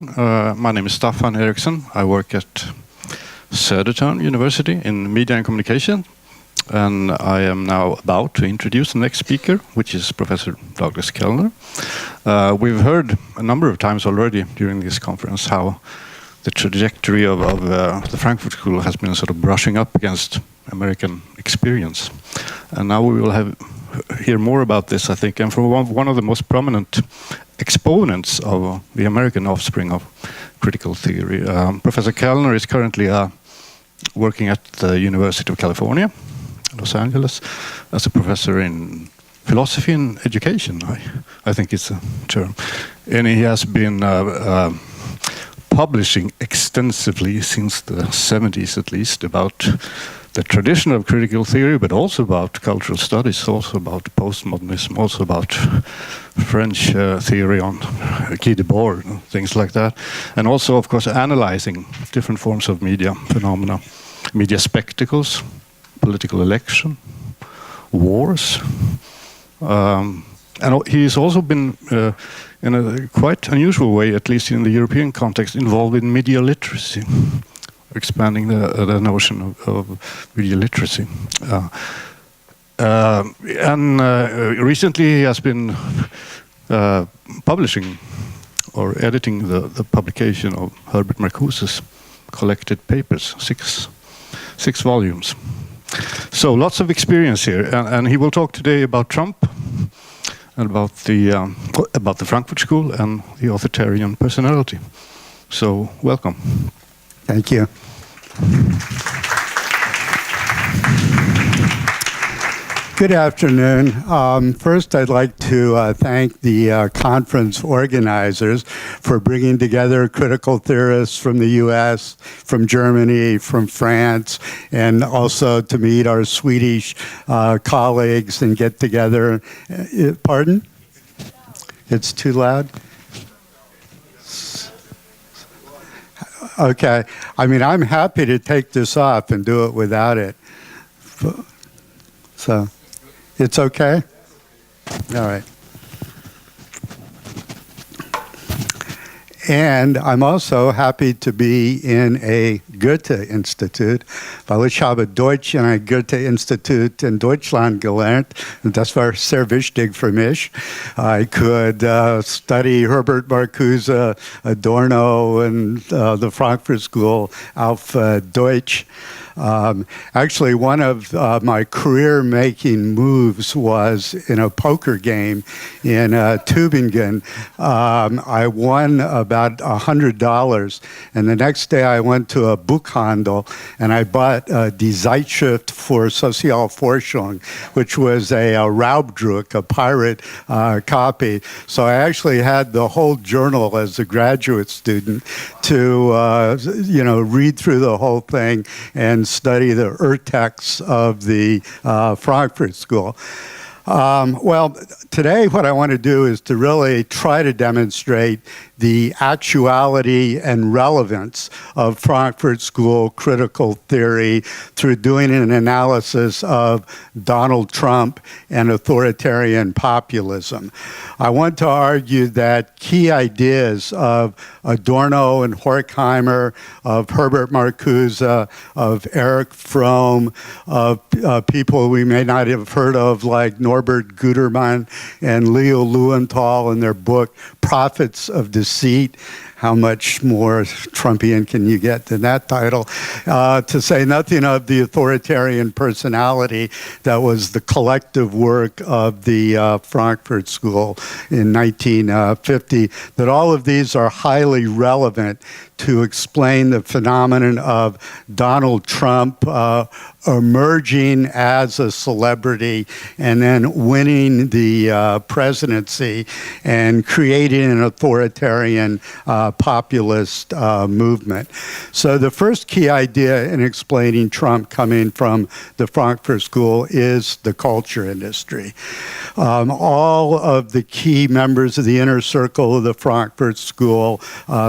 My name is Staffan Ericson. I work at Södertörn University in Media and Communication, and I am now about to introduce the next speaker, which is Professor Douglas Kellner. We've heard a number of times already during this conference how the trajectory of the Frankfurt School has been sort of brushing up against American experience. And now we will hear more about this, I think, and from one of the most prominent exponents of the American offspring of critical theory. Professor Kellner is currently working at the University of California, Los Angeles, as a professor in philosophy and education, I think it's a term. And he has been publishing extensively since the 70s at least about the tradition of critical theory, but also about cultural studies, also about postmodernism, also about French theory on Guy Debord, things like that. And also, of course, analyzing different forms of media phenomena, media spectacles, political election, wars. And he's also been, in a quite unusual way, at least in the European context, involved in media literacy, expanding the notion of media literacy. And recently he has been publishing or editing the publication of Herbert Marcuse's collected papers, six volumes. So lots of experience here, and he will talk today about Trump and about the Frankfurt School and the Authoritarian Personality. So welcome. Thank you. Good afternoon. First, I'd like to thank the conference organizers for bringing together critical theorists from the US, from Germany, from France, and also to meet our Swedish colleagues and get together. Pardon? It's too loud? Okay. I mean, I'm happy to take this off and do it without it. So, it's okay? All right. And I'm also happy to be in a Goethe-Institut, weil ich habe Deutsch in ein Goethe-Institut in Deutschland gelernt. Und das war sehr wichtig für mich. I could study Herbert Marcuse, Adorno, and the Frankfurt School auf Deutsch. Actually, one of my career-making moves was in a poker game in Tübingen. I won about $100, and the next day I went to a Buchhandel and I bought Die Zeitschrift für Sozialforschung, which was a Raubdruck, a pirate copy. So I actually had the whole journal as a graduate student to read through the whole thing and study the urtext of the Frankfurt School. Well, today what I want to do is to really try to demonstrate the actuality and relevance of Frankfurt School critical theory through doing an analysis of Donald Trump and authoritarian populism. I want to argue that key ideas of Adorno and Horkheimer, of Herbert Marcuse, of Erich Fromm, of people we may not have heard of like Norbert Gutermann and Leo Leuenthal in their book Prophets of Deceit. How much more Trumpian can you get than that title? To say nothing of the Authoritarian Personality, that was the collective work of the Frankfurt School in 1950, that all of these are highly relevant to explain the phenomenon of Donald Trump emerging as a celebrity and then winning the presidency and creating an authoritarian populist movement. So the first key idea in explaining Trump coming from the Frankfurt School is the culture industry. All of the key members of the inner circle of the Frankfurt School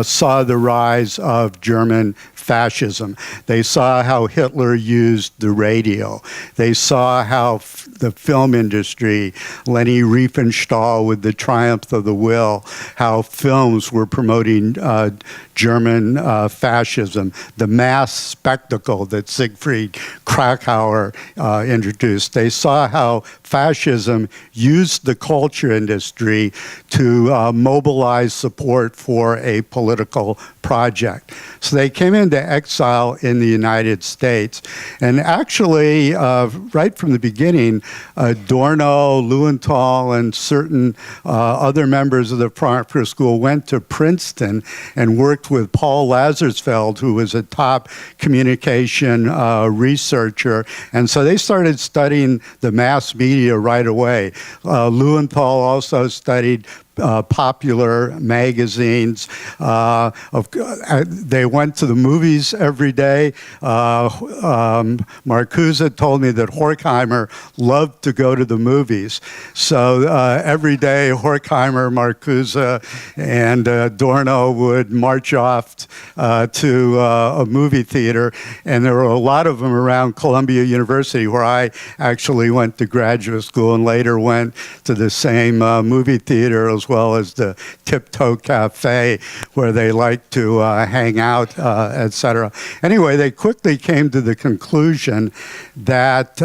saw the rise rise of German fascism. They saw how Hitler used the radio. They saw how the film industry, Leni Riefenstahl with The Triumph of the Will, how films were promoting German fascism, the mass spectacle that Siegfried Kracauer introduced. They saw how fascism used the culture industry to mobilize support for a political project. So they came into exile in the United States. And actually, right from the beginning, Adorno, Lilienthal, and certain other members of the Frankfurt School went to Princeton and worked with Paul Lazarsfeld, who was a top communication researcher. And so they started studying the mass media right away. Lilienthal also studied popular magazines. They went to the movies every day. Marcuse told me that Horkheimer loved to go to the movies. So every day, Horkheimer, Marcuse, and Adorno would march off to a movie theater. And there were a lot of them around Columbia University, where I actually went to graduate school and later went to the same movie theater as well as the Tiptoe Cafe, where they like to hang out, etc. Anyway, they quickly came to the conclusion that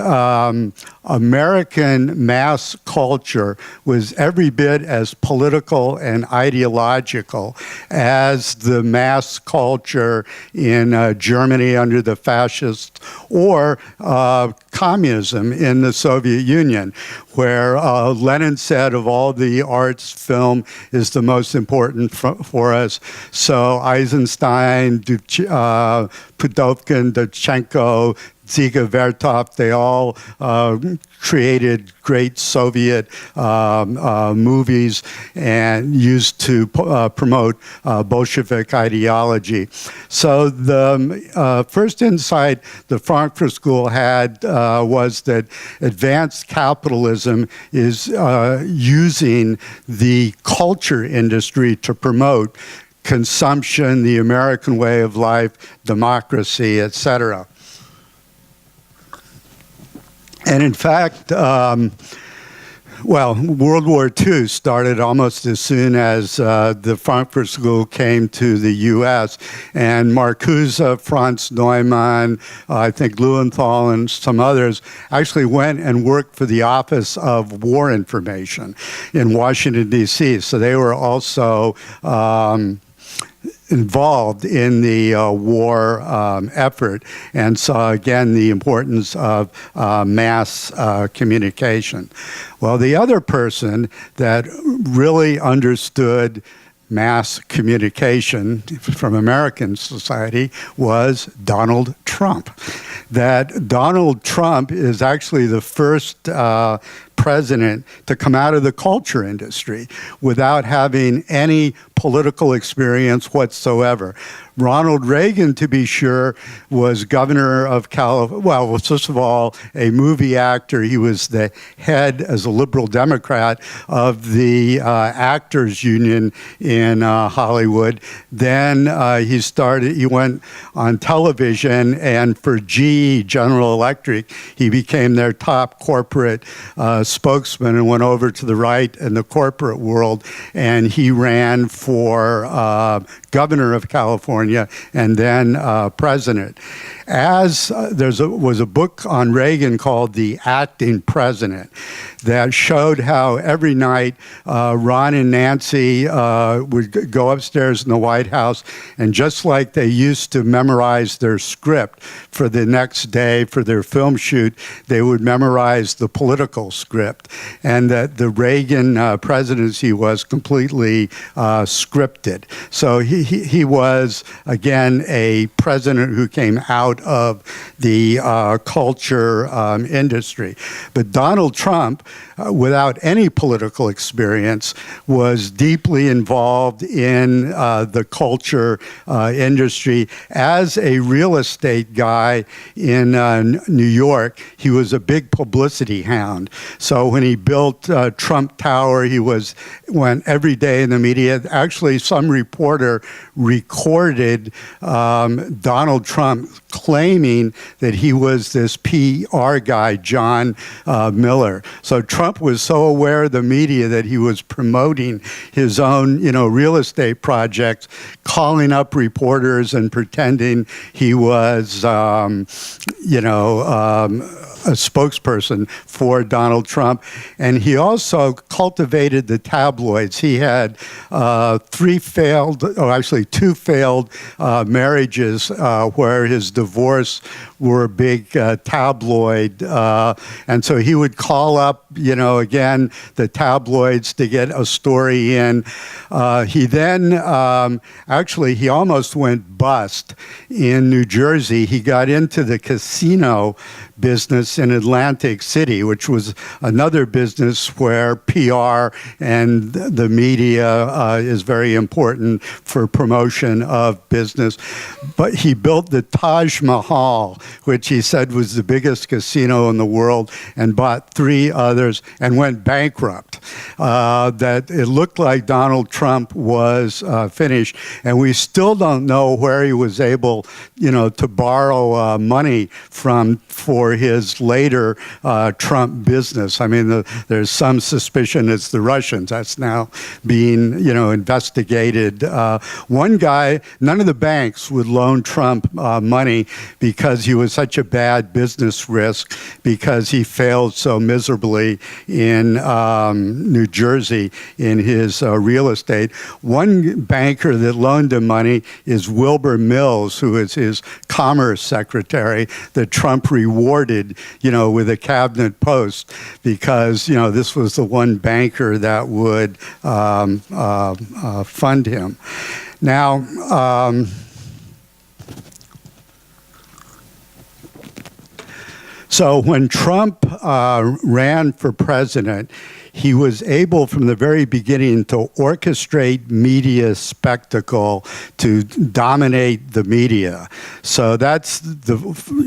American mass culture was every bit as political and ideological as the mass culture in Germany under the fascists or communism in the Soviet Union, where Lenin said of all the arts, film is the most important for us. So Eisenstein, Pudovkin, Dovchenko, Dziga Vertov, they all created great Soviet movies and used to promote Bolshevik ideology. So the first insight the Frankfurt School had was that advanced capitalism is using the culture industry to promote consumption, the American way of life, democracy, etc. And in fact, World War II started almost as soon as the Frankfurt School came to the U.S. And Marcuse, Franz Neumann, I think Lilienthal, and some others actually went and worked for the Office of War Information in Washington, D.C. So they were also involved in the war effort and saw again the importance of mass communication. Well, the other person that really understood mass communication from American society was Donald Trump. That Donald Trump is actually the first president to come out of the culture industry without having any political experience whatsoever. Ronald Reagan, to be sure, was governor of California. Well, first of all, a movie actor. He was the head, as a liberal Democrat, of the Actors Union in Hollywood. Then he went on television, and for GE, General Electric, he became their top corporate spokesman and went over to the right in the corporate world, and he ran for governor of California and then president. As was a book on Reagan called The Acting President that showed how every night Ron and Nancy would go upstairs in the White House, and just like they used to memorize their script for the next day for their film shoot, they would memorize the political script, and that the Reagan presidency was completely scripted. So he was, again, a president who came out of the culture industry. But Donald Trump, without any political experience, was deeply involved in the culture industry. As a real estate guy in New York, he was a big publicity hound. So when he built Trump Tower, he went every day in the media. Actually, actually, some reporter recorded Donald Trump claiming that he was this PR guy, John Miller. So Trump was so aware of the media that he was promoting his own, real estate projects, calling up reporters and pretending he was, a spokesperson for Donald Trump. And he also cultivated the tabloids. He had two failed marriages where his divorce were a big tabloid. And so he would call up, again, the tabloids to get a story in. He then, he almost went bust in New Jersey. He got into the casino business in Atlantic City, which was another business where PR and the media is very important for promotion of business. But he built the Taj Mahal, which he said was the biggest casino in the world, and bought 3 others and went bankrupt. That it looked like Donald Trump was finished, and we still don't know where he was able, to borrow money for his later Trump business. I mean, there's some suspicion it's the Russians. That's now being, investigated. One guy, none of the banks would loan Trump money because he was such a bad business risk, because he failed so miserably in New Jersey in his real estate. One banker that loaned him money is Wilbur Mills, who is his commerce secretary, that Trump rewarded, with a cabinet post, because, this was the one banker that would fund him. Now, so when Trump ran for president, he was able from the very beginning to orchestrate media spectacle to dominate the media. So that's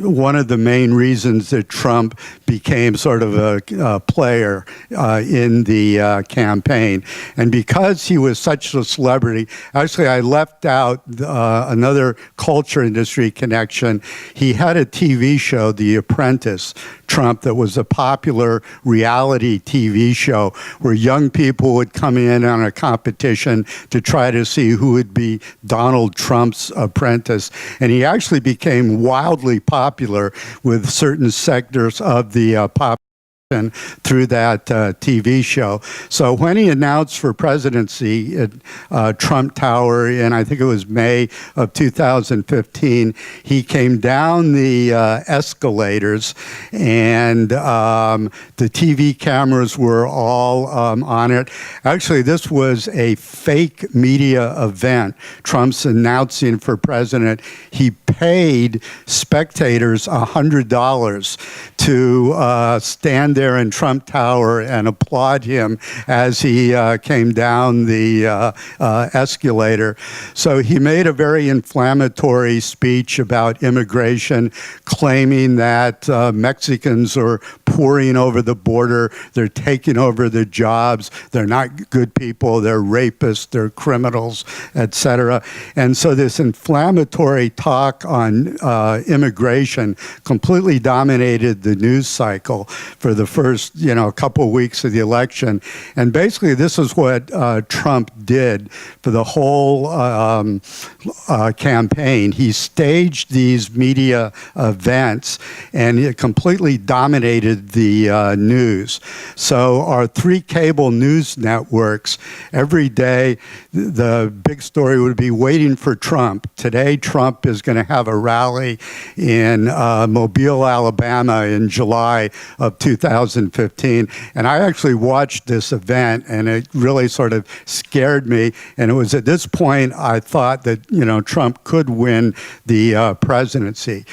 one of the main reasons that Trump became sort of a player in the campaign. And because he was such a celebrity, actually I left out another culture industry connection. He had a TV show, The Apprentice, Trump, that was a popular reality TV show where young people would come in on a competition to try to see who would be Donald Trump's apprentice. And he actually became wildly popular with certain sectors of the population through that TV show. So when he announced for presidency at Trump Tower in, I think it was May of 2015, he came down the escalators, and the TV cameras were all on it. Actually, this was a fake media event. Trump's announcing for president. He paid spectators $100 to stand there in Trump Tower and applaud him as he came down the escalator. So he made a very inflammatory speech about immigration, claiming that Mexicans are pouring over the border, they're taking over the jobs, they're not good people, they're rapists, they're criminals, etc. And so this inflammatory talk on immigration completely dominated the news cycle for the first, couple of weeks of the election. And basically, this is what Trump did for the whole campaign. He staged these media events, and it completely dominated the news. So our 3 cable news networks, every day, the big story would be waiting for Trump. Today, Trump is going to have a rally in Mobile, Alabama in July of 2015. And I actually watched this event, and it really sort of scared me. And it was at this point I thought that, Trump could win the presidency.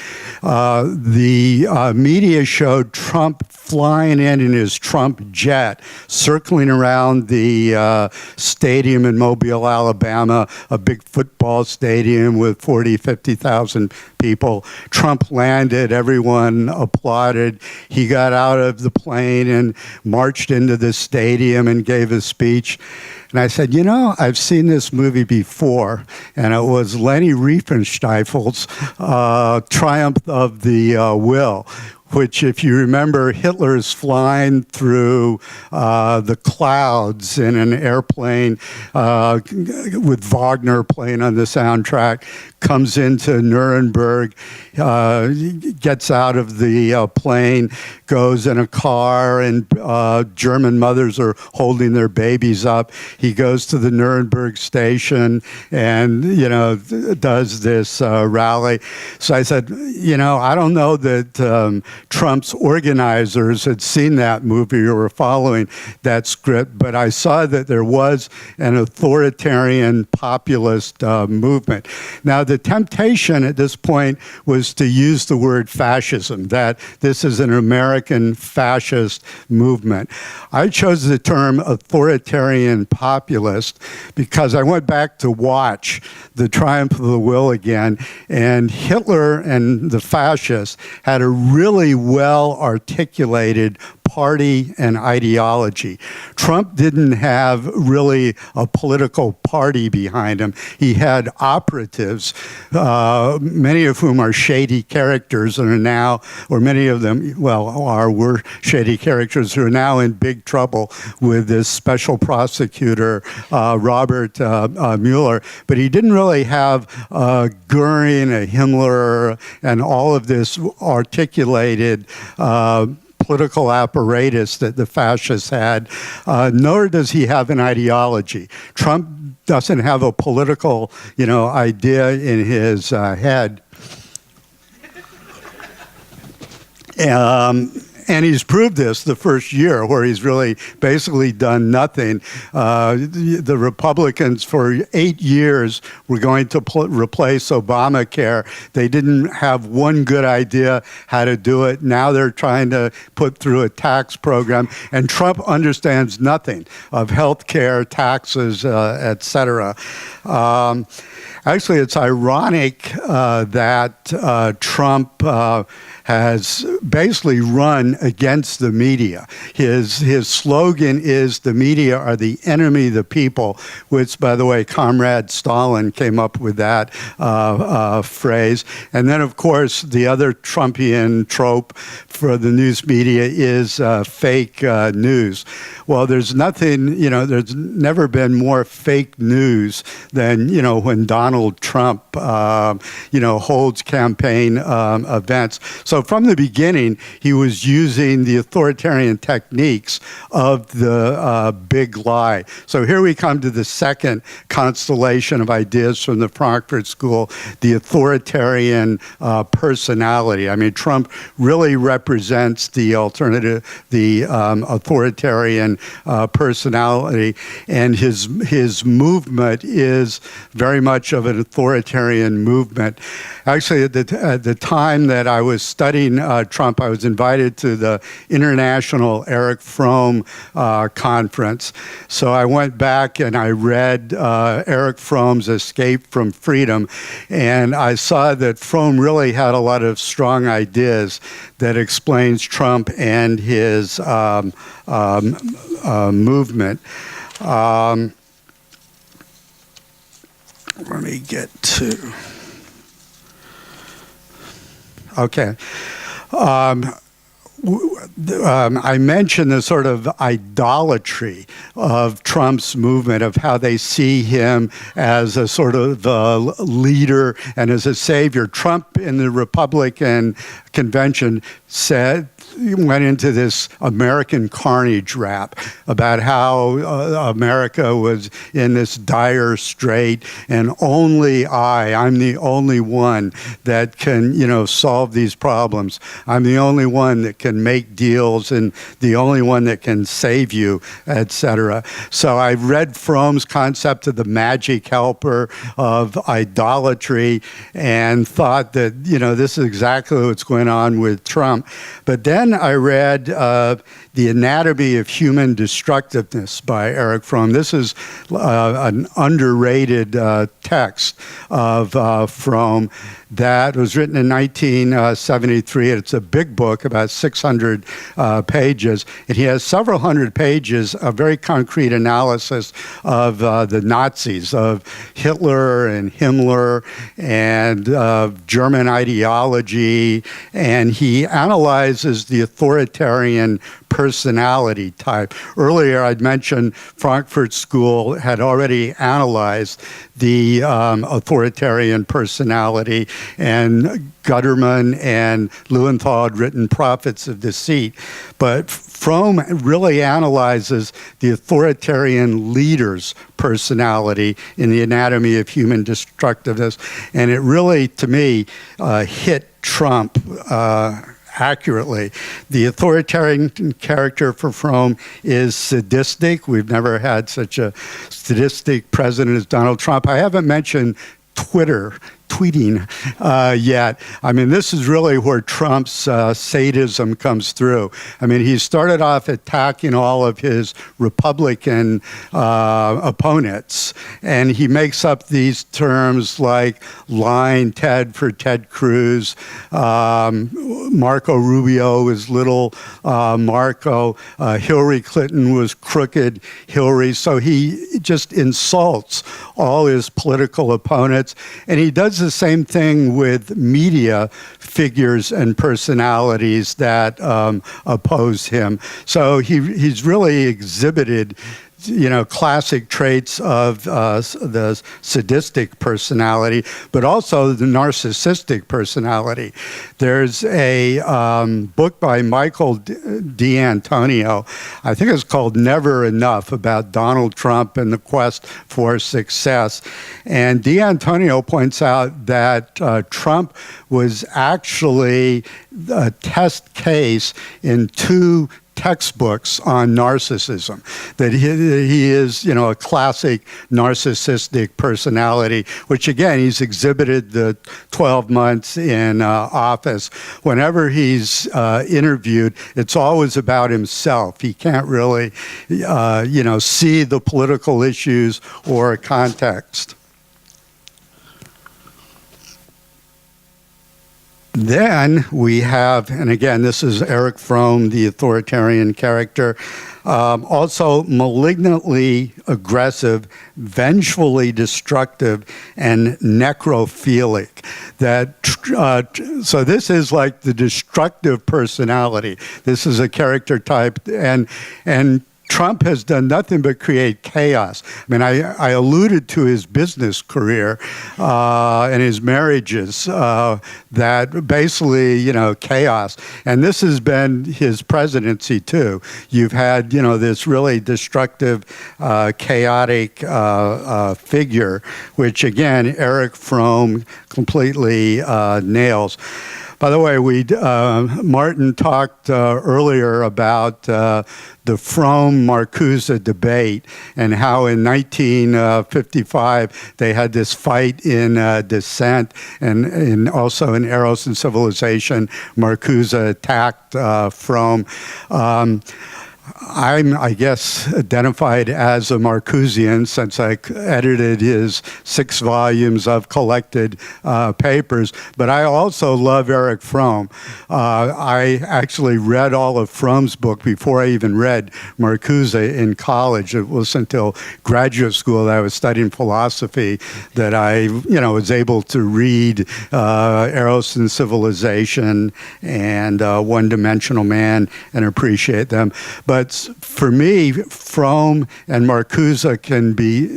The media showed Trump Trump flying in his Trump jet, circling around the stadium in Mobile, Alabama, a big football stadium with 40, 50,000 people. Trump landed, everyone applauded. He got out of the plane and marched into the stadium and gave a speech. And I said, you know, I've seen this movie before, and it was Leni Riefenstapfel's Triumph of the Will, which, if you remember, Hitler's flying through the clouds in an airplane with Wagner playing on the soundtrack, comes into Nuremberg, gets out of the plane, goes in a car, and German mothers are holding their babies up. He goes to the Nuremberg station and, you know, does this rally. So I said, you know, I don't know that Trump's organizers had seen that movie or were following that script, but I saw that there was an authoritarian populist movement. Now, the temptation at this point was to use the word fascism, that this is an American fascist movement. I chose the term authoritarian populist because I went back to watch the Triumph of the Will again, and Hitler and the fascists had a really well-articulated party and ideology. Trump didn't have really a political party behind him. He had operatives, many of whom are shady characters and are now, or many of them, were shady characters who are now in big trouble with this special prosecutor, Robert Mueller. But he didn't really have Goering, a Himmler, and all of this articulated political apparatus that the fascists had, nor does he have an ideology. Trump doesn't have a political, idea in his head. And he's proved this the first year, where he's really basically done nothing. The Republicans for 8 years were going to replace Obamacare. They didn't have one good idea how to do it. Now they're trying to put through a tax program. And Trump understands nothing of health care, taxes, et cetera. Actually, it's ironic that Trump has basically run against the media. His slogan is, "The media are the enemy of the people," which, by the way, Comrade Stalin came up with that phrase. And then, of course, the other Trumpian trope for the news media is fake news. Well, there's nothing, there's never been more fake news than, when Donald Trump, holds campaign events. So from the beginning, he was using the authoritarian techniques of the big lie. So here we come to the second constellation of ideas from the Frankfurt School, the authoritarian personality. I mean, Trump really represents the authoritarian personality, and his movement is very much of an authoritarian movement. Actually, at the time that I was studying Trump, I was invited to the International Eric Fromm conference. So I went back and I read Eric Fromm's Escape from Freedom, and I saw that Fromm really had a lot of strong ideas that explains Trump and his movement. Let me get to... Okay. I mentioned the sort of idolatry of Trump's movement, of how they see him as a sort of leader and as a savior. Trump in the Republican convention went into this American carnage rap about how America was in this dire strait, and only I'm the only one that can, solve these problems. I'm the only one that can make deals and the only one that can save you, etc. So I read Fromm's concept of the magic helper, of idolatry, and thought that, this is exactly what's going on with Trump. But then then I read The Anatomy of Human Destructiveness by Erich Fromm. This is an underrated text of Fromm that was written in 1973. It's a big book, about 600 pages. And he has several hundred pages of very concrete analysis of the Nazis, of Hitler and Himmler and German ideology. And he analyzes the authoritarian personality type. Earlier, I'd mentioned Frankfurt School had already analyzed the authoritarian personality, and Gutterman and Lewenthal had written Prophets of Deceit. But Fromm really analyzes the authoritarian leader's personality in The Anatomy of Human Destructiveness, and it really, to me, hit Trump accurately. The authoritarian character for Fromm is sadistic. We've never had such a sadistic president as Donald Trump. I haven't mentioned tweeting yet. I mean, this is really where Trump's sadism comes through. I mean, he started off attacking all of his Republican opponents, and he makes up these terms like lying Ted for Ted Cruz. Marco Rubio is little Marco. Hillary Clinton was crooked Hillary. So he just insults all his political opponents, and he does the same thing with media figures and personalities that oppose him. So he's really exhibited, classic traits of the sadistic personality, but also the narcissistic personality. There's a book by Michael D'Antonio, I think it's called Never Enough, about Donald Trump and the quest for success. And D'Antonio points out that Trump was actually a test case in two textbooks on narcissism, that he is, a classic narcissistic personality, which again, he's exhibited the 12 months in office. Whenever he's interviewed, it's always about himself. He can't really, see the political issues or context. Then we have, and again, this is Erich Fromm, the authoritarian character, also malignantly aggressive, vengefully destructive, and necrophilic. So this is like the destructive personality. This is a character type, and Trump has done nothing but create chaos. I mean, I alluded to his business career and his marriages, that basically, chaos. And this has been his presidency, too. You've had, this really destructive, chaotic figure, which, again, Erich Fromm completely nails. By the way, Martin talked earlier about the Fromm-Marcuse debate and how in 1955 they had this fight in Dissent, and also in Eros and Civilization, Marcuse attacked Fromm. I'm, I guess, identified as a Marcusian since I edited his 6 volumes of collected papers, but I also love Erich Fromm. I actually read all of Fromm's book before I even read Marcuse in college. It wasn't until graduate school that I was studying philosophy that I, was able to read Eros and Civilization and One Dimensional Man and appreciate them. But for me, Fromm and Marcuse can be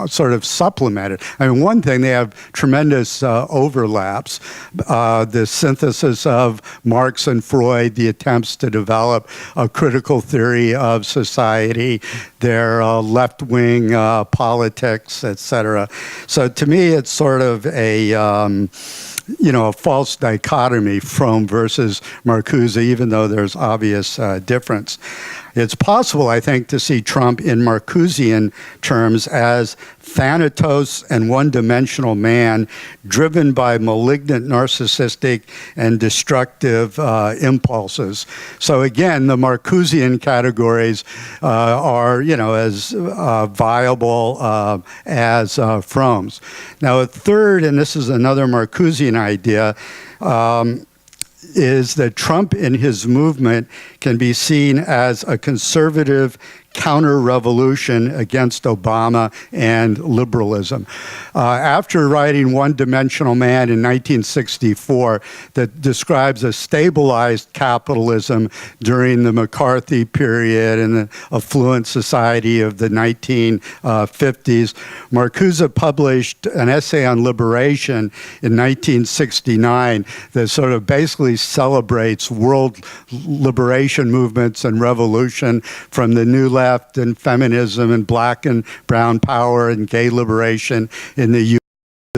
sort of supplemented. I mean, one thing, they have tremendous overlaps. The synthesis of Marx and Freud, the attempts to develop a critical theory of society, their left-wing politics, etc. So to me, it's sort of a false dichotomy, Fromm versus Marcuse, even though there's obvious difference. It's possible, I think, to see Trump in Marcusian terms as thanatos and one-dimensional man driven by malignant, narcissistic, and destructive impulses. So again, the Marcusean categories are, as viable as Fromm's. Now, a third, and this is another Marcusean idea, is that Trump and his movement can be seen as a conservative counter-revolution against Obama and liberalism. After writing One-Dimensional Man in 1964 that describes a stabilized capitalism during the McCarthy period and the affluent society of the 1950s, Marcuse published an essay on liberation in 1969 that sort of basically celebrates world liberation movements and revolution from the New Left and feminism and black and brown power and gay liberation in the U.S.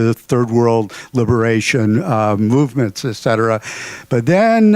the third world liberation movements, etc. But then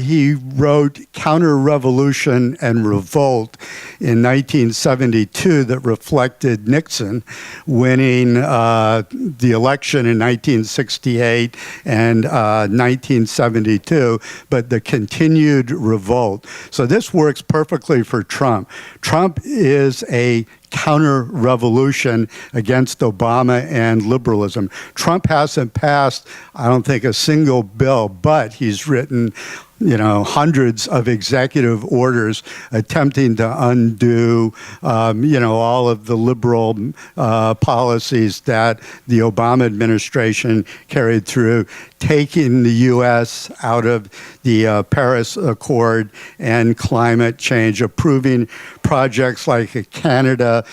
he wrote Counter-Revolution and Revolt in 1972 that reflected Nixon winning the election in 1968 and 1972, but the continued revolt. So this works perfectly for Trump. Trump is a counter-revolution against Obama and liberalism. Trump hasn't passed, I don't think, a single bill, but he's written hundreds of executive orders attempting to undo, all of the liberal policies that the Obama administration carried through, taking the U.S. out of the Paris Accord and climate change, approving projects like a Canada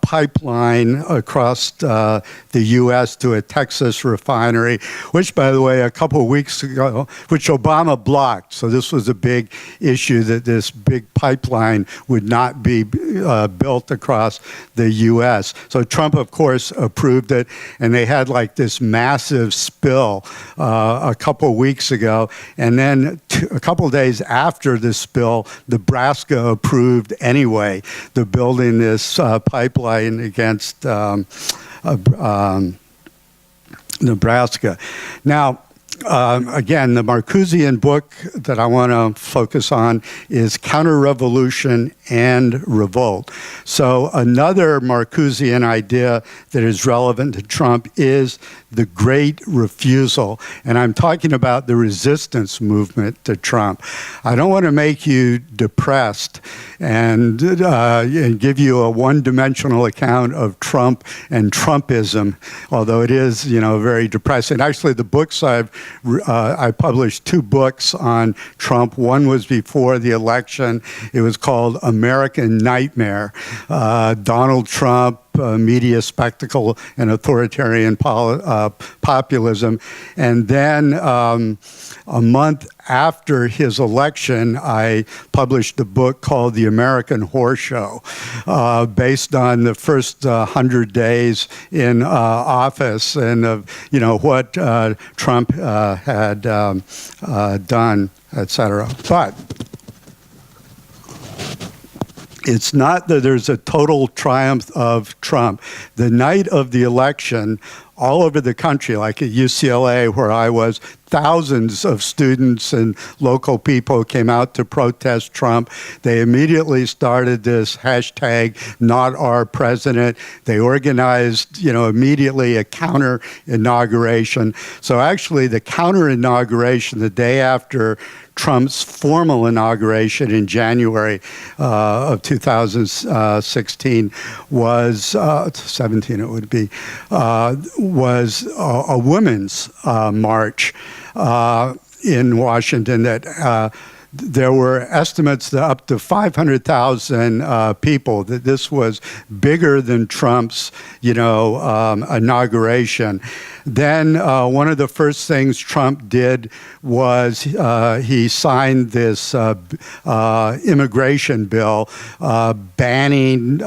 pipeline across the U.S. to a Texas refinery, which, by the way, a couple of weeks ago, which Obama blocked. So this was a big issue that this big pipeline would not be built across the U.S. So Trump, of course, approved it, and they had like this massive spill a couple of weeks ago. And then a couple of days after the spill, Nebraska approved anyway the building this pipeline against Nebraska. Now, again, the Marcusean book that I want to focus on is Counter-Revolution and Revolt. So another Marcusean idea that is relevant to Trump is the Great Refusal. And I'm talking about the resistance movement to Trump. I don't want to make you depressed and give you a one-dimensional account of Trump and Trumpism, although it is, very depressing. Actually, the books I published 2 books on Trump. One was before the election. It was called American Nightmare. Donald Trump, media spectacle and authoritarian populism. And then a month after his election, I published a book called The American Horror Show, based on the first 100 days in office and of what Trump had done, etc. But it's not that there's a total triumph of Trump. The night of the election, all over the country, like at UCLA where I was, thousands of students and local people came out to protest Trump. They immediately started this hashtag, Not Our President. They organized, immediately a counter-inauguration. So actually the counter-inauguration the day after Trump's formal inauguration in January of 2016 was, 17 it would be, was a women's march in Washington that there were estimates that up to 500,000 people, that this was bigger than Trump's, inauguration. Then one of the first things Trump did was he signed this immigration bill banning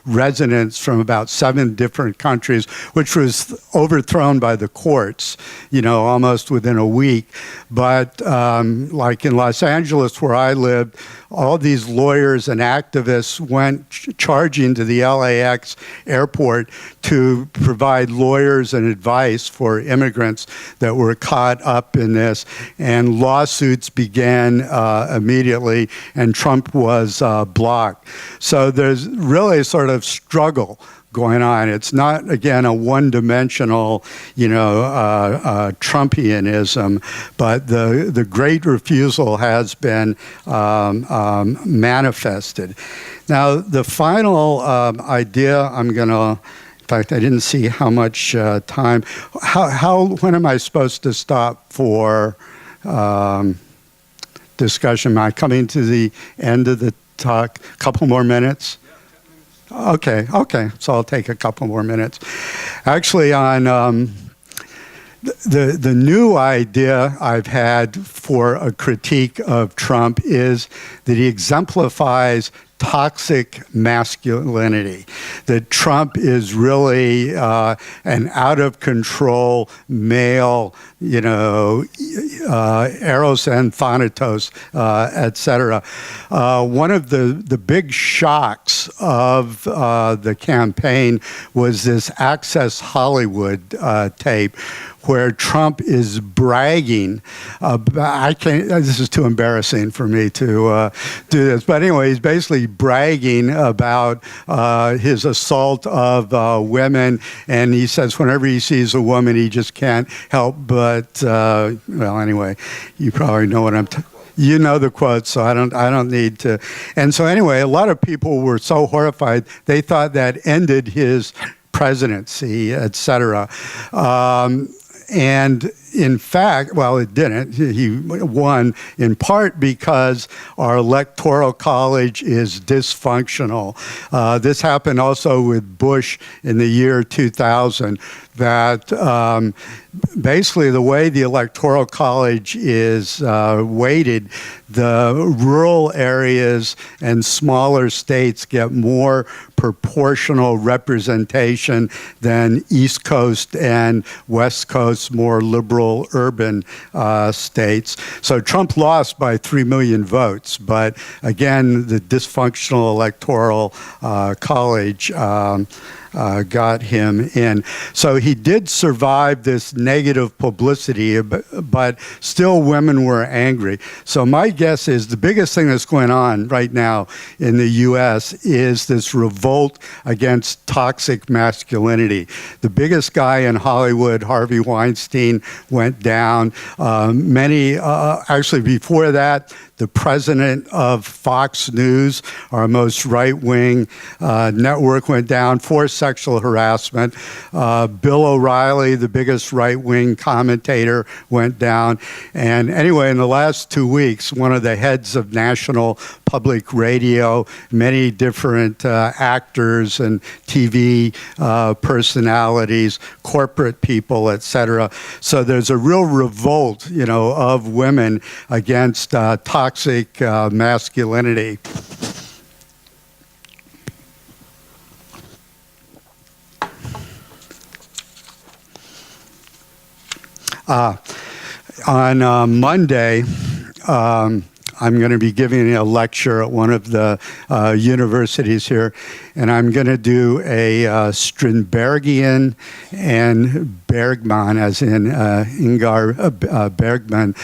residents from about 7 different countries, which was overthrown by the courts, almost within a week. But like in Los Angeles, where I lived, all these lawyers and activists went charging to the LAX airport to provide lawyers and advice for immigrants that were caught up in this. And lawsuits began immediately, and Trump was blocked. So there's really a sort of struggle going on. It's not, again, a one-dimensional, Trumpianism, but the great refusal has been manifested. Now, the final idea I'm going to, in fact, I didn't see how much time. When am I supposed to stop for discussion? Am I coming to the end of the talk? A couple more minutes? Okay. So I'll take a couple more minutes. Actually, on the new idea I've had for a critique of Trump is that he exemplifies toxic masculinity, that Trump is really an out-of-control male, eros and thanatos, etc. One of the big shocks of the campaign was this Access Hollywood tape, where Trump is bragging. This is too embarrassing for me to do this. But anyway, he's basically bragging about his assault of women. And he says whenever he sees a woman, he just can't help but, well, anyway, you probably know what you know the quote, so I don't need to. And so anyway, a lot of people were so horrified, they thought that ended his presidency, et cetera. And in fact, well, it didn't. He won in part because our electoral college is dysfunctional. This happened also with Bush in the year 2000, that basically the way the electoral college is weighted, the rural areas and smaller states get more proportional representation than East Coast and West Coast, more liberal urban states. So Trump lost by 3 million votes, but again, the dysfunctional electoral college got him in. So he did survive this negative publicity, but still women were angry. So my guess is the biggest thing that's going on right now in the U.S. is this revolt against toxic masculinity. The biggest guy in Hollywood, Harvey Weinstein, went down. Actually before that, the president of Fox News, our most right-wing network, went down for sexual harassment. Bill O'Reilly, the biggest right-wing commentator, went down. And anyway, in the last 2 weeks, one of the heads of National Public Radio, many different actors and TV personalities, corporate people, etc. So there's a real revolt, of women against toxic masculinity. On Monday, I'm going to be giving a lecture at one of the universities here, and I'm going to do a Strindbergian and Bergman, as in Ingmar Bergman,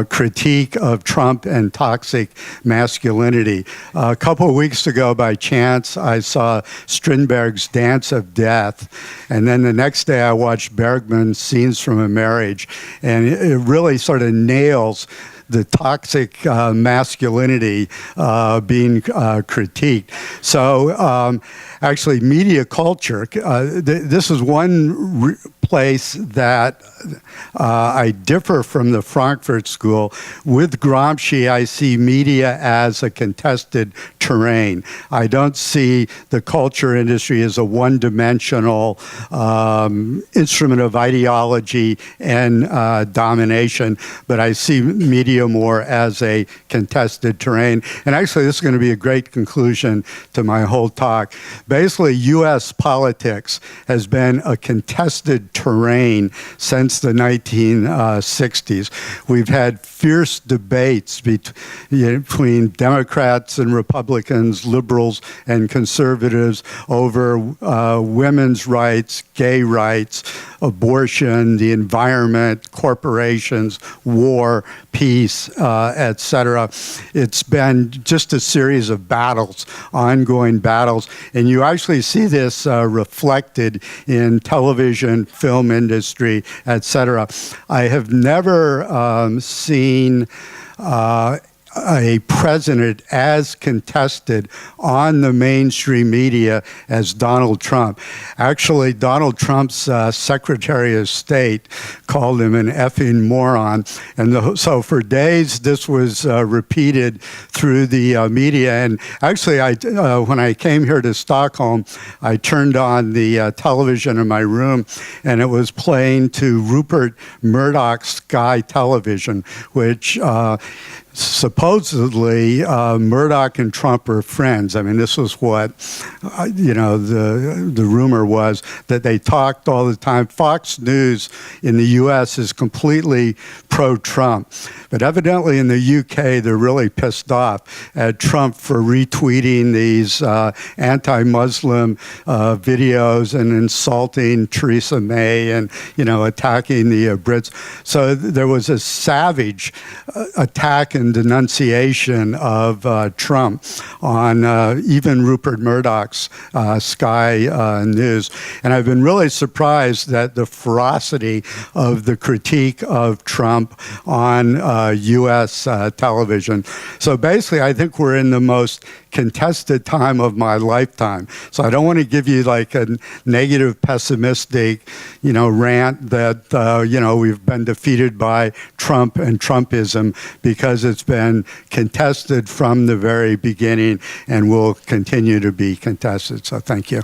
critique of Trump and toxic masculinity. A couple of weeks ago, by chance, I saw Strindberg's Dance of Death, and then the next day I watched Bergman's Scenes from a Marriage, and it really sort of nails the toxic masculinity being critiqued. So actually, media culture, this is one play case that I differ from the Frankfurt school. With Gramsci, I see media as a contested terrain. I don't see the culture industry as a one-dimensional instrument of ideology and domination, but I see media more as a contested terrain. And actually, this is going to be a great conclusion to my whole talk. Basically, U.S. politics has been a contested terrain since the 1960s. We've had fierce debates between Democrats and Republicans, liberals and conservatives over women's rights, gay rights, abortion, the environment, corporations, war, peace, etc. It's been just a series of battles, ongoing battles, and you actually see this reflected in television, film industry, etc. I have never seen a president as contested on the mainstream media as Donald Trump. Actually, Donald Trump's Secretary of State called him an effing moron. And so for days, this was repeated through the media. And actually, when I came here to Stockholm, I turned on the television in my room, and it was playing to Rupert Murdoch's Sky Television, which supposedly Murdoch and Trump are friends. I mean, this was what, the rumor was, that they talked all the time. Fox News in the U.S. is completely pro-Trump. But evidently in the UK, they're really pissed off at Trump for retweeting these anti-Muslim videos and insulting Theresa May and, attacking the Brits. So there was a savage attack and denunciation of Trump on even Rupert Murdoch's Sky News. And I've been really surprised that the ferocity of the critique of Trump on U.S. television. So basically, I think we're in the most contested time of my lifetime. So I don't want to give you like a negative, pessimistic, rant that, we've been defeated by Trump and Trumpism, because it's been contested from the very beginning and will continue to be contested. So thank you.